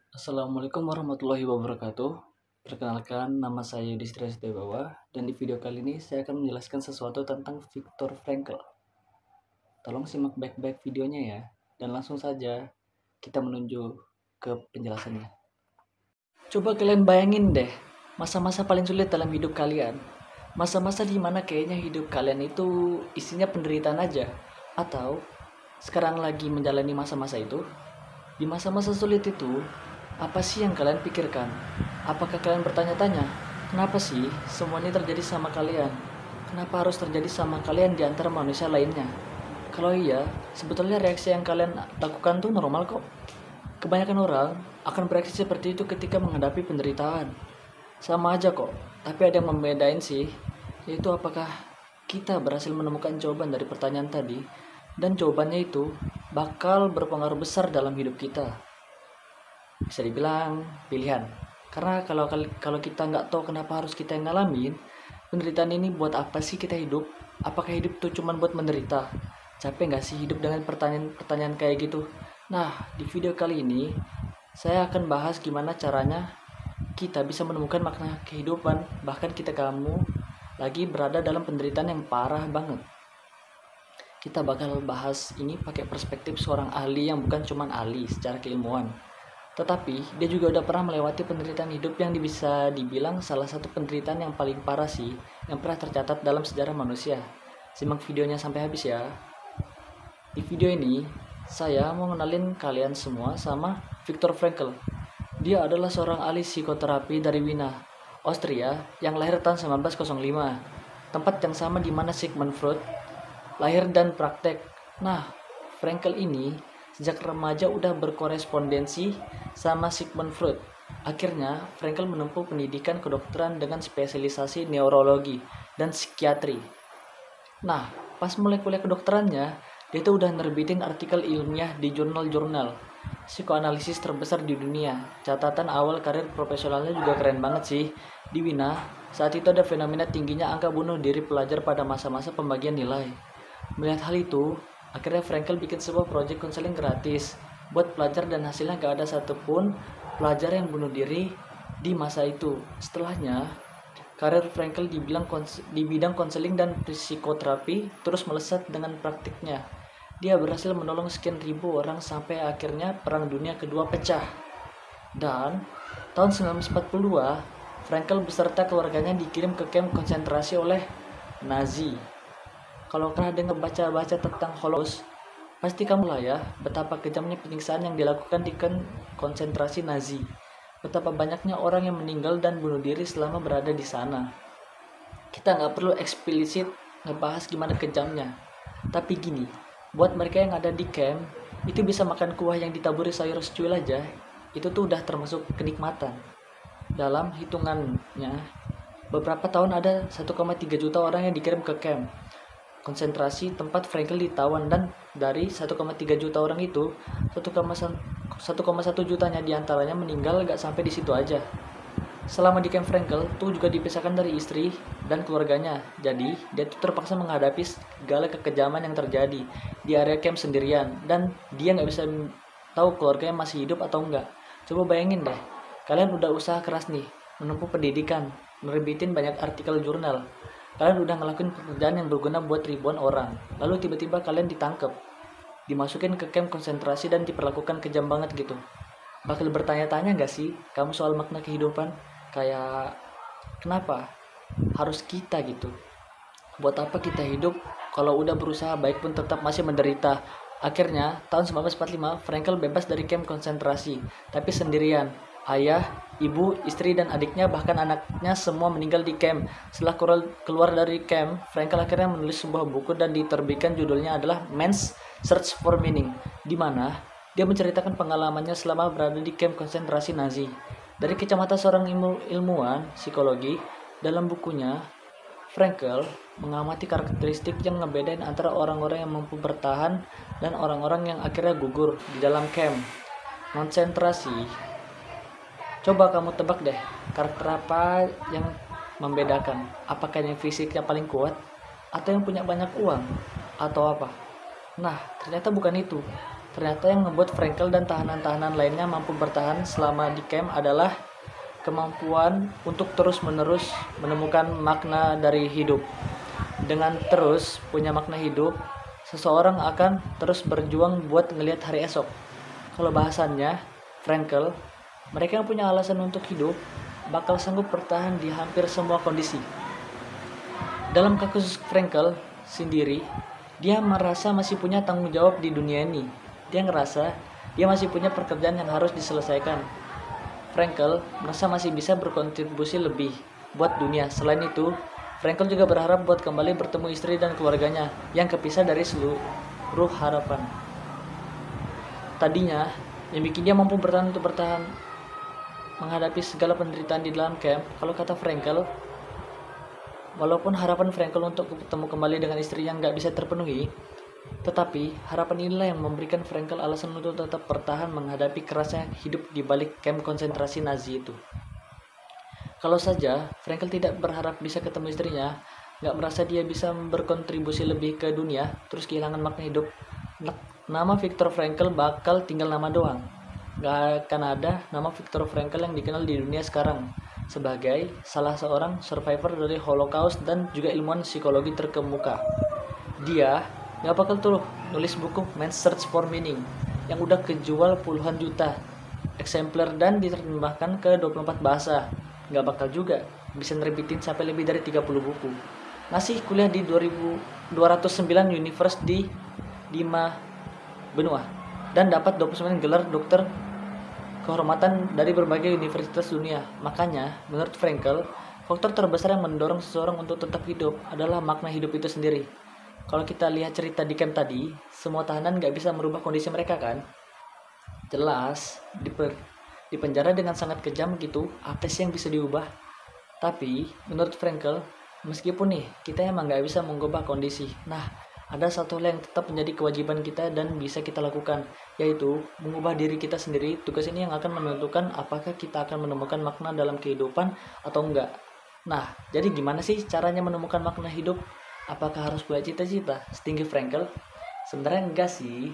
Assalamualaikum warahmatullahi wabarakatuh. Perkenalkan, nama saya Yudhistira Setiabawa, dan di video kali ini saya akan menjelaskan sesuatu tentang Viktor Frankl. Tolong simak baik-baik videonya ya, dan langsung saja kita menuju ke penjelasannya. Coba kalian bayangin deh, masa-masa paling sulit dalam hidup kalian. Masa-masa dimana kayaknya hidup kalian itu isinya penderitaan aja. Atau sekarang lagi menjalani masa-masa itu. Di masa-masa sulit itu, apa sih yang kalian pikirkan? Apakah kalian bertanya-tanya, kenapa sih semua ini terjadi sama kalian? Kenapa harus terjadi sama kalian di antara manusia lainnya? Kalau iya, sebetulnya reaksi yang kalian lakukan tuh normal kok. Kebanyakan orang akan bereaksi seperti itu ketika menghadapi penderitaan. Sama aja kok, tapi ada yang membedain sih, yaitu apakah kita berhasil menemukan jawaban dari pertanyaan tadi, dan jawabannya itu bakal berpengaruh besar dalam hidup kita. Bisa dibilang pilihan. Karena kalau kita nggak tahu kenapa harus kita yang ngalamin, penderitaan ini buat apa sih kita hidup? Apakah hidup itu cuma buat menderita? Capek nggak sih hidup dengan pertanyaan-pertanyaan kayak gitu? Nah, di video kali ini, saya akan bahas gimana caranya kita bisa menemukan makna kehidupan, bahkan kamu lagi berada dalam penderitaan yang parah banget. Kita bakal bahas ini pakai perspektif seorang ahli yang bukan cuma ahli secara keilmuan, tetapi dia juga udah pernah melewati penderitaan hidup yang bisa dibilang salah satu penderitaan yang paling parah sih, yang pernah tercatat dalam sejarah manusia. Simak videonya sampai habis ya. Di video ini, saya mau ngenalin kalian semua sama Viktor Frankl. Dia adalah seorang ahli psikoterapi dari Wina, Austria, yang lahir tahun 1905. Tempat yang sama di mana Sigmund Freud lahir dan praktek. Nah, Frankl ini sejak remaja udah berkorespondensi sama Sigmund Freud. Akhirnya, Frankl menempuh pendidikan kedokteran dengan spesialisasi neurologi dan psikiatri. Nah, pas mulai kuliah kedokterannya, dia tuh udah nerbitin artikel ilmiah di jurnal-jurnal psikoanalisis terbesar di dunia. Catatan awal karir profesionalnya juga keren banget sih. Di Wina, saat itu ada fenomena tingginya angka bunuh diri pelajar pada masa-masa pembagian nilai. Melihat hal itu, akhirnya Frankl bikin sebuah proyek konseling gratis buat pelajar dan hasilnya gak ada satupun pelajar yang bunuh diri di masa itu. Setelahnya, karir Frankl di bidang konseling dan psikoterapi terus melesat dengan praktiknya. Dia berhasil menolong sekian ribu orang sampai akhirnya Perang Dunia Kedua pecah. Dan tahun 1942, Frankl beserta keluarganya dikirim ke kamp konsentrasi oleh Nazi. Kalau pernah dengar baca-baca tentang Holocaust, pasti kamu lah ya betapa kejamnya penyiksaan yang dilakukan di konsentrasi Nazi. Betapa banyaknya orang yang meninggal dan bunuh diri selama berada di sana. Kita nggak perlu eksplisit ngebahas gimana kejamnya. Tapi gini, buat mereka yang ada di camp, itu bisa makan kuah yang ditaburi sayur secuil aja, itu tuh udah termasuk kenikmatan. Dalam hitungannya, beberapa tahun ada 1,3 juta orang yang dikirim ke camp konsentrasi tempat Frankl ditawan, dan dari 1,3 juta orang itu 1,1 jutanya diantaranya meninggal gak sampai di situ aja. Selama di camp Frankl tuh juga dipisahkan dari istri dan keluarganya, jadi dia tuh terpaksa menghadapi segala kekejaman yang terjadi di area camp sendirian, dan dia nggak bisa tahu keluarganya masih hidup atau enggak. Coba bayangin deh, kalian udah usaha keras nih menempuh pendidikan, nerbitin banyak artikel jurnal, kalian udah ngelakuin pekerjaan yang berguna buat ribuan orang, lalu tiba-tiba kalian ditangkap, dimasukin ke camp konsentrasi dan diperlakukan kejam banget gitu. Bakal bertanya-tanya gak sih kamu soal makna kehidupan? Kayak, kenapa harus kita gitu? Buat apa kita hidup kalau udah berusaha baik pun tetap masih menderita? Akhirnya, tahun 1945, Frankl bebas dari kamp konsentrasi, tapi sendirian. Ayah, ibu, istri, dan adiknya, bahkan anaknya semua meninggal di camp. Setelah keluar dari camp, Frankl akhirnya menulis sebuah buku dan diterbitkan. Judulnya adalah Man's Search for Meaning, di mana dia menceritakan pengalamannya selama berada di kamp konsentrasi Nazi. Dari kacamata seorang ilmuwan psikologi, dalam bukunya, Frankl mengamati karakteristik yang ngebedain antara orang-orang yang mampu bertahan dan orang-orang yang akhirnya gugur di dalam camp konsentrasi. Coba kamu tebak deh, karakter apa yang membedakan? Apakah yang fisiknya paling kuat? Atau yang punya banyak uang? Atau apa? Nah, ternyata bukan itu. Ternyata yang membuat Frankel dan tahanan-tahanan lainnya mampu bertahan selama di camp adalah kemampuan untuk terus-menerus menemukan makna dari hidup. Dengan terus punya makna hidup, seseorang akan terus berjuang buat ngelihat hari esok. Kalau bahasannya, Frankel, mereka yang punya alasan untuk hidup bakal sanggup bertahan di hampir semua kondisi. Dalam kasus Frankel sendiri, dia merasa masih punya tanggung jawab di dunia ini. Dia ngerasa dia masih punya pekerjaan yang harus diselesaikan. Frankel merasa masih bisa berkontribusi lebih buat dunia. Selain itu, Frankel juga berharap buat kembali bertemu istri dan keluarganya yang kepisah dari seluruh harapan. Tadinya, yang bikin dia mampu bertahan menghadapi segala penderitaan di dalam camp, kalau kata Frankel, walaupun harapan Frankel untuk bertemu kembali dengan istri yang gak bisa terpenuhi, tetapi harapan inilah yang memberikan Frankel alasan untuk tetap bertahan menghadapi kerasnya hidup di balik kamp konsentrasi Nazi itu. Kalau saja Frankel tidak berharap bisa ketemu istrinya, gak merasa dia bisa berkontribusi lebih ke dunia, terus kehilangan makna hidup, nama Viktor Frankl bakal tinggal nama doang. Gak akan ada nama Viktor Frankl yang dikenal di dunia sekarang sebagai salah seorang survivor dari Holocaust dan juga ilmuwan psikologi terkemuka. Dia gak bakal tuh nulis buku Man's Search for Meaning yang udah kejual puluhan juta eksemplar dan diterjemahkan ke 24 bahasa. Gak bakal juga bisa nerbitin sampai lebih dari 30 buku. Masih kuliah di 209 universe di 5 benua dan dapat 29 gelar dokter kehormatan dari berbagai universitas dunia. Makanya, menurut Frankl, faktor terbesar yang mendorong seseorang untuk tetap hidup adalah makna hidup itu sendiri. Kalau kita lihat cerita di camp tadi, semua tahanan gak bisa merubah kondisi mereka kan? Jelas, di penjara dengan sangat kejam gitu, apa sih yang bisa diubah? Tapi, menurut Frankl, meskipun nih, kita emang gak bisa mengubah kondisi. Nah, ada satu hal yang tetap menjadi kewajiban kita dan bisa kita lakukan, yaitu mengubah diri kita sendiri. Tugas ini yang akan menentukan apakah kita akan menemukan makna dalam kehidupan atau enggak. Nah, jadi gimana sih caranya menemukan makna hidup? Apakah harus punya cita-cita setinggi Frankl? Sebenarnya enggak sih.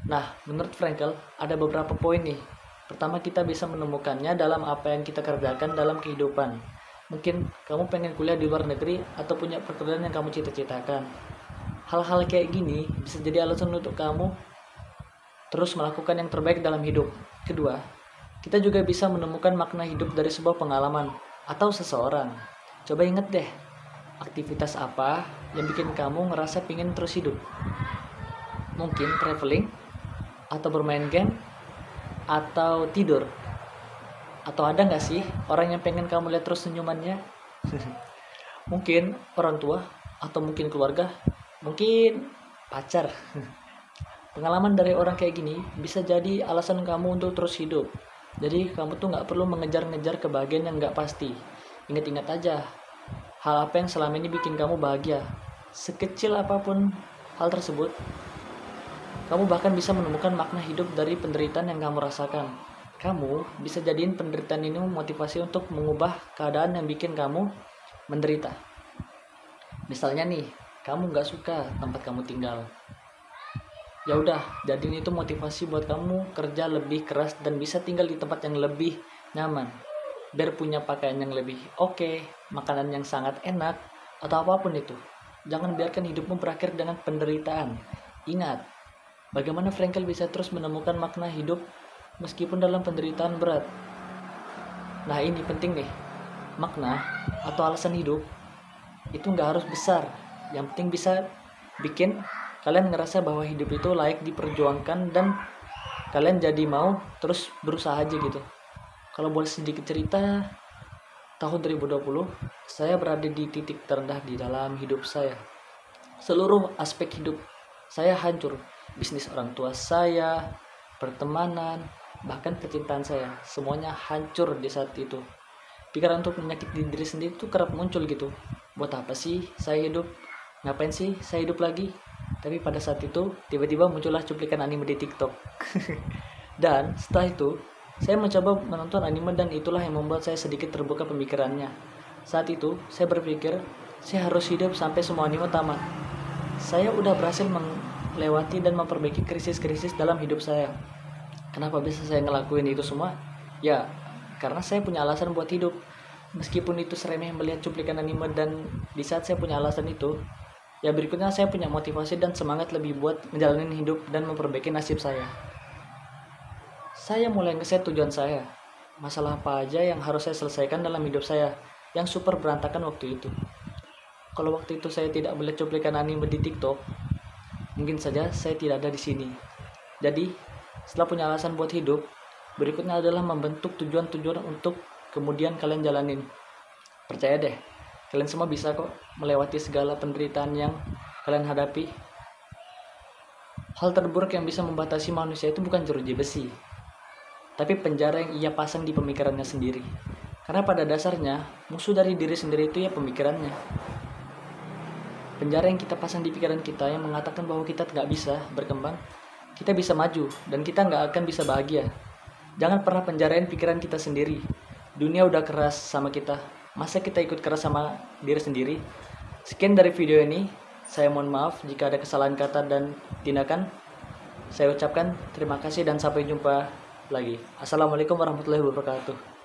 Nah, menurut Frankl, ada beberapa poin nih. Pertama, kita bisa menemukannya dalam apa yang kita kerjakan dalam kehidupan. Mungkin kamu pengen kuliah di luar negeri atau punya pekerjaan yang kamu cita-citakan. Hal-hal kayak gini bisa jadi alasan untuk kamu terus melakukan yang terbaik dalam hidup. Kedua, kita juga bisa menemukan makna hidup dari sebuah pengalaman atau seseorang. Coba inget deh, aktivitas apa yang bikin kamu ngerasa pingin terus hidup? Mungkin traveling, atau bermain game, atau tidur. Atau ada gak sih orang yang pengen kamu lihat terus senyumannya? Mungkin orang tua, atau mungkin keluarga, mungkin pacar. Pengalaman dari orang kayak gini bisa jadi alasan kamu untuk terus hidup. Jadi kamu tuh gak perlu mengejar-ngejar kebahagiaan yang gak pasti. Ingat-ingat aja, hal apa yang selama ini bikin kamu bahagia. Sekecil apapun hal tersebut, kamu bahkan bisa menemukan makna hidup dari penderitaan yang kamu rasakan. Kamu bisa jadiin penderitaan ini motivasi untuk mengubah keadaan yang bikin kamu menderita. Misalnya nih, kamu gak suka tempat kamu tinggal. Ya udah, jadiin itu motivasi buat kamu kerja lebih keras dan bisa tinggal di tempat yang lebih nyaman. Biar punya pakaian yang lebih oke, makanan yang sangat enak, atau apapun itu. Jangan biarkan hidupmu berakhir dengan penderitaan. Ingat, bagaimana Frankl bisa terus menemukan makna hidup meskipun dalam penderitaan berat. Nah, ini penting nih. Makna atau alasan hidup itu gak harus besar. Yang penting bisa bikin kalian ngerasa bahwa hidup itu layak diperjuangkan dan kalian jadi mau terus berusaha aja gitu. Kalau boleh sedikit cerita, tahun 2020 saya berada di titik terendah di dalam hidup saya. Seluruh aspek hidup saya hancur. Bisnis orang tua saya, pertemanan, bahkan kecintaan saya, semuanya hancur di saat itu. Pikiran untuk menyakiti diri sendiri itu kerap muncul gitu. Buat apa sih saya hidup? Ngapain sih saya hidup lagi? Tapi pada saat itu tiba-tiba muncullah cuplikan anime di TikTok. Dan setelah itu saya mencoba menonton anime dan itulah yang membuat saya sedikit terbuka pemikirannya. Saat itu saya berpikir saya harus hidup sampai semua anime tamat. Saya udah berhasil melewati dan memperbaiki krisis-krisis dalam hidup saya. Kenapa bisa saya ngelakuin itu semua? Ya, karena saya punya alasan buat hidup. Meskipun itu seremeh melihat cuplikan anime, dan di saat saya punya alasan itu, ya berikutnya saya punya motivasi dan semangat lebih buat ngejalanin hidup dan memperbaiki nasib saya. Saya mulai ngeset tujuan saya. Masalah apa aja yang harus saya selesaikan dalam hidup saya yang super berantakan waktu itu. Kalau waktu itu saya tidak melihat cuplikan anime di TikTok, mungkin saja saya tidak ada di sini. Jadi, setelah punya alasan buat hidup, berikutnya adalah membentuk tujuan-tujuan untuk kemudian kalian jalanin. Percaya deh, kalian semua bisa kok melewati segala penderitaan yang kalian hadapi. Hal terburuk yang bisa membatasi manusia itu bukan jeruji besi, tapi penjara yang ia pasang di pemikirannya sendiri. Karena pada dasarnya, musuh dari diri sendiri itu ya pemikirannya. Penjara yang kita pasang di pikiran kita yang mengatakan bahwa kita tidak bisa berkembang, kita bisa maju, dan kita nggak akan bisa bahagia. Jangan pernah penjarain pikiran kita sendiri. Dunia udah keras sama kita, masa kita ikut keras sama diri sendiri? Sekian dari video ini, saya mohon maaf jika ada kesalahan kata dan tindakan. Saya ucapkan terima kasih dan sampai jumpa lagi. Assalamualaikum warahmatullahi wabarakatuh.